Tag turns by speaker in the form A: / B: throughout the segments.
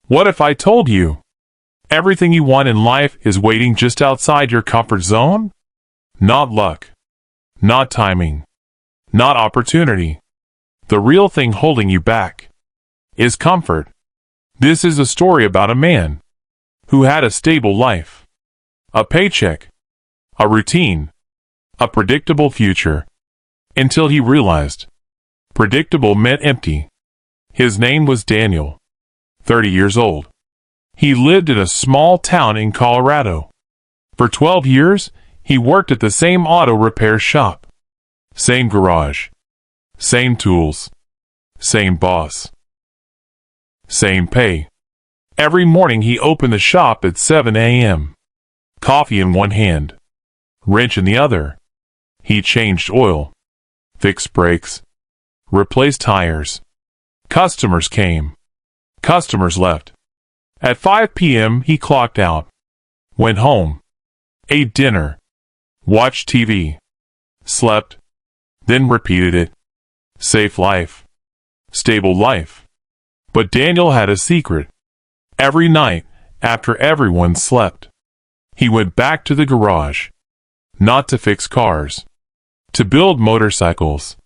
A: What if I told you everything you want in life is waiting just outside your comfort zone? Not luck, not timing, not opportunity. The real thing holding you back is comfort. This is a story about a man who had a stable life, a paycheck, a routine, a predictable future, until he realized predictable meant empty. His name was Daniel, 30 years old. He lived in a small town in Colorado. For 12 years, he worked at the same auto repair shop. Same garage, same tools, same boss, same pay. Every morning he opened the shop at 7 a.m. Coffee in one hand, wrench in the other. He changed oil, fixed brakes, replaced tires. Customers came. Customers left. At 5 p.m. he clocked out, went home, ate dinner, watched TV, slept, then repeated it. Safe life. Stable life. But Daniel had a secret. Every night, after everyone slept, he went back to the garage. Not to fix cars. To build motorcycles.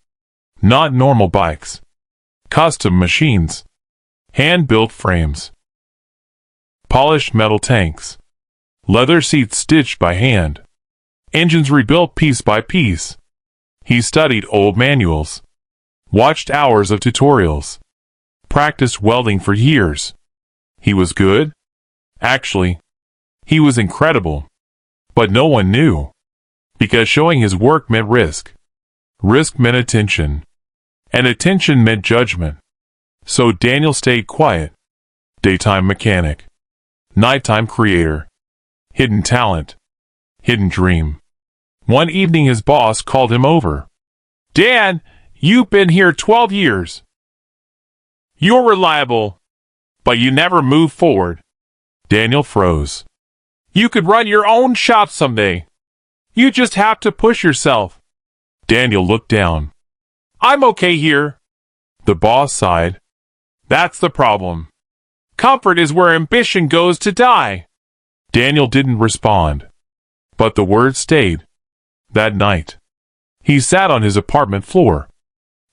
A: Not normal bikes. Custom machines. Hand-built frames. Polished metal tanks. Leather seats stitched by hand. Engines rebuilt piece by piece. He studied old manuals. Watched hours of tutorials. Practiced welding for years. He was good. Actually, he was incredible. But no one knew. Because showing his work meant risk. Risk meant attention. And attention meant judgment. So Daniel stayed quiet. Daytime mechanic. Nighttime creator. Hidden talent. Hidden dream. One evening his boss called him over. Dan, you've been here 12 years. You're reliable, but you never move forward. Daniel froze. You could run your own shop someday. You just have to push yourself. Daniel looked down. I'm okay here. The boss sighed. That's the problem. Comfort is where ambition goes to die. Daniel didn't respond. But the words stayed. That night, he sat on his apartment floor,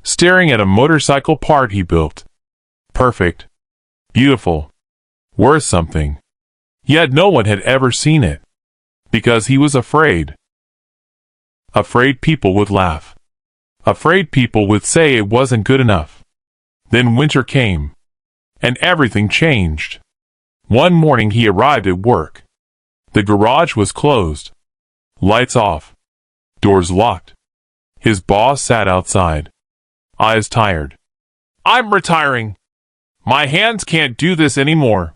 A: staring at a motorcycle part he built. Perfect. Beautiful. Worth something. Yet no one had ever seen it. Because he was afraid. Afraid people would laugh. Afraid people would say it wasn't good enough. Then winter came. And everything changed. One morning he arrived at work. The garage was closed. Lights off. Doors locked. His boss sat outside. Eyes tired. I'm retiring. My hands can't do this anymore.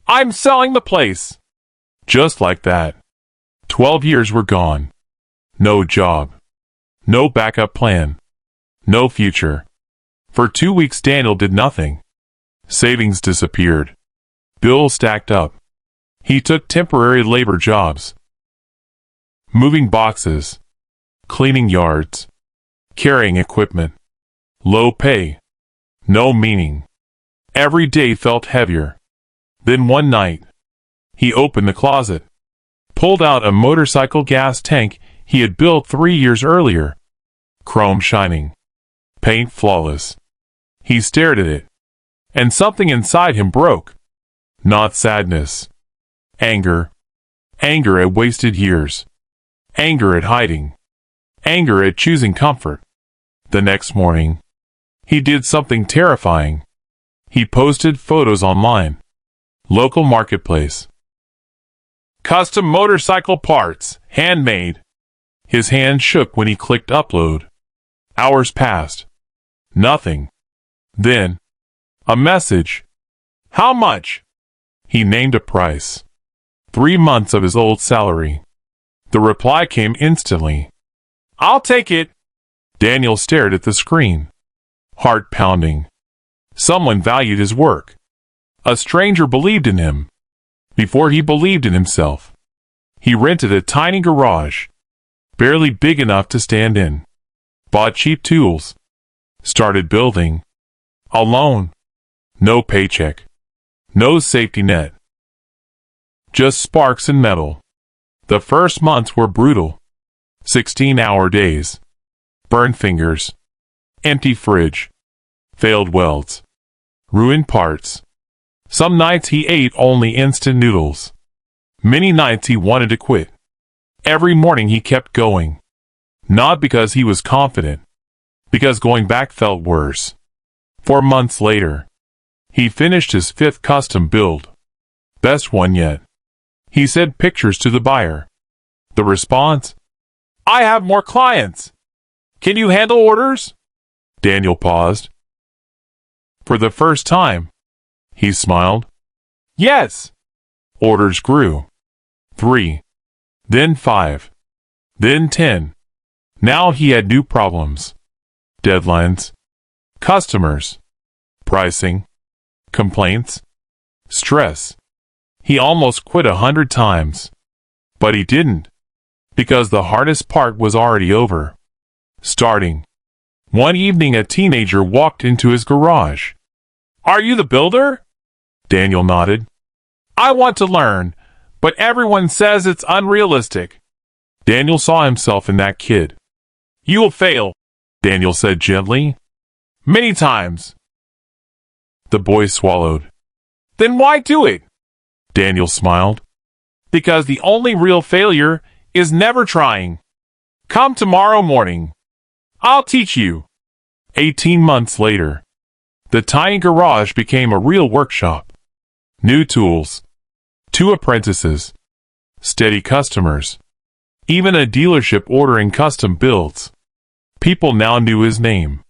A: I'm selling the place. Just like that. 12 years were gone. No job. No backup plan. No future. For 2 weeks Daniel did nothing. Savings disappeared. Bills stacked up. He took temporary labor jobs. Moving boxes. Cleaning yards. Carrying equipment. Low pay. No meaning. Every day felt heavier. Then one night, he opened the closet. Pulled out a motorcycle gas tank he had built 3 years earlier. Chrome shining. Paint flawless. He stared at it. And something inside him broke. Not sadness. Anger. Anger at wasted years. Anger at hiding. Anger at choosing comfort. The next morning, he did something terrifying. He posted photos online. Local marketplace. Custom motorcycle parts, handmade. His hand shook when he clicked upload. Hours passed. Nothing. Then, a message. How much? He named a price. 3 months of his old salary. The reply came instantly. I'll take it. Daniel stared at the screen. Heart pounding. Someone valued his work. A stranger believed in him. Before he believed in himself. He rented a tiny garage. Barely big enough to stand in. Bought cheap tools. Started building. Alone. No paycheck. No safety net. Just sparks and metal. The first months were brutal. 16-hour days. Burned fingers. Empty fridge. Failed welds. Ruined parts. Some nights he ate only instant noodles. Many nights he wanted to quit. Every morning he kept going. Not because he was confident, because going back felt worse. 4 months later, he finished his 5th custom build. Best one yet. He sent pictures to the buyer. The response? I have more clients. Can you handle orders? Daniel paused. For the first time, he smiled. Yes. Orders grew. 3. Then 5. Then 10. Now he had new problems. Deadlines. Customers. Pricing. Complaints. Stress. He almost quit 100 times. But he didn't. Because the hardest part was already over. Starting. One evening a teenager walked into his garage. Are you the builder? Daniel nodded. I want to learn, but everyone says it's unrealistic. Daniel saw himself in that kid. You will fail, Daniel said gently. Many times. The boy swallowed. Then why do it? Daniel smiled. Because the only real failure is never trying. Come tomorrow morning. I'll teach you. 18 months later, the tiny garage became a real workshop. New tools. 2 apprentices. Steady customers. Even a dealership ordering custom builds. People now knew his name.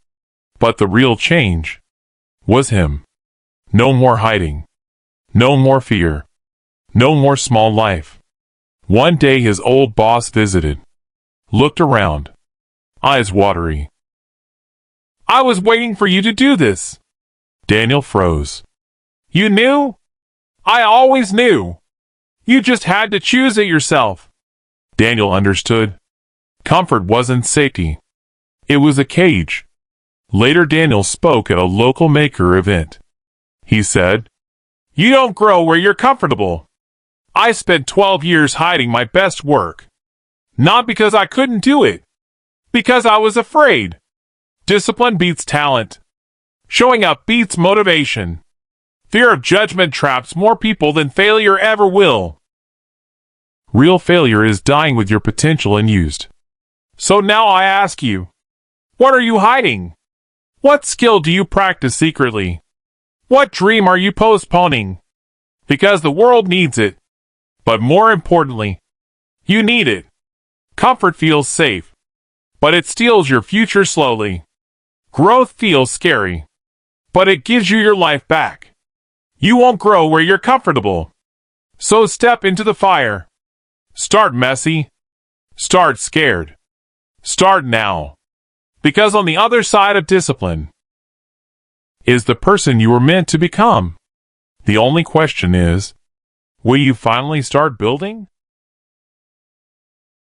A: But the real change was him. No more hiding. No more fear. No more small life. One day his old boss visited. Looked around. Eyes watery. I was waiting for you to do this. Daniel froze. You knew? I always knew. You just had to choose it yourself. Daniel understood. Comfort wasn't safety. It was a cage. Later Daniel spoke at a local maker event. He said, You don't grow where you're comfortable. I spent 12 years hiding my best work. Not because I couldn't do it. Because I was afraid. Discipline beats talent. Showing up beats motivation. Fear of judgment traps more people than failure ever will. Real failure is dying with your potential unused. So now I ask you, what are you hiding? What skill do you practice secretly? What dream are you postponing? Because the world needs it. But more importantly, you need it. Comfort feels safe, but it steals your future slowly. Growth feels scary, but it gives you your life back. You won't grow where you're comfortable. So step into the fire. Start messy. Start scared. Start now. Because on the other side of discipline is the person you were meant to become. The only question is, will you finally start building?